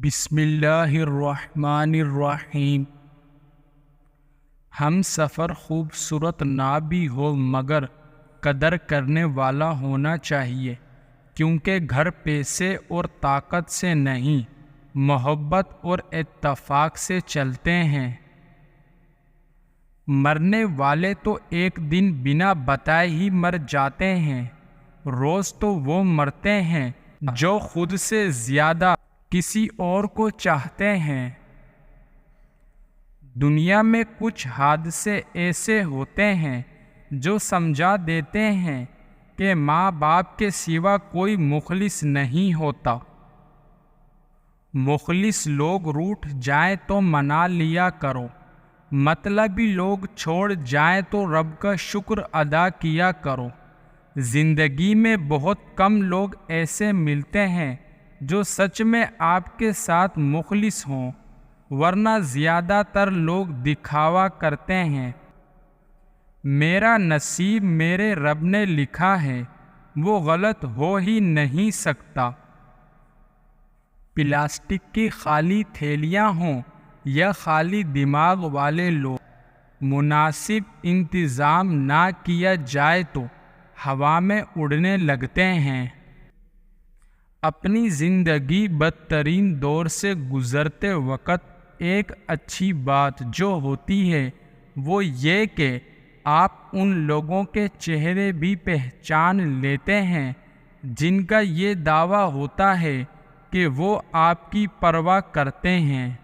بسم اللہ الرحمن الرحیم۔ ہم سفر خوبصورت نہ بھی ہو مگر قدر کرنے والا ہونا چاہیے، کیونکہ گھر پیسے اور طاقت سے نہیں، محبت اور اتفاق سے چلتے ہیں۔ مرنے والے تو ایک دن بنا بتائے ہی مر جاتے ہیں، روز تو وہ مرتے ہیں جو خود سے زیادہ کسی اور کو چاہتے ہیں۔ دنیا میں کچھ حادثے ایسے ہوتے ہیں جو سمجھا دیتے ہیں کہ ماں باپ کے سوا کوئی مخلص نہیں ہوتا۔ مخلص لوگ روٹھ جائیں تو منا لیا کرو، مطلبی لوگ چھوڑ جائیں تو رب کا شکر ادا کیا کرو۔ زندگی میں بہت کم لوگ ایسے ملتے ہیں جو سچ میں آپ کے ساتھ مخلص ہوں، ورنہ زیادہ تر لوگ دکھاوا کرتے ہیں۔ میرا نصیب میرے رب نے لکھا ہے، وہ غلط ہو ہی نہیں سکتا۔ پلاسٹک کی خالی تھیلیاں ہوں یا خالی دماغ والے لوگ، مناسب انتظام نہ کیا جائے تو ہوا میں اڑنے لگتے ہیں۔ اپنی زندگی بدترین دور سے گزرتے وقت ایک اچھی بات جو ہوتی ہے وہ یہ کہ آپ ان لوگوں کے چہرے بھی پہچان لیتے ہیں جن کا یہ دعویٰ ہوتا ہے کہ وہ آپ کی پرواہ کرتے ہیں۔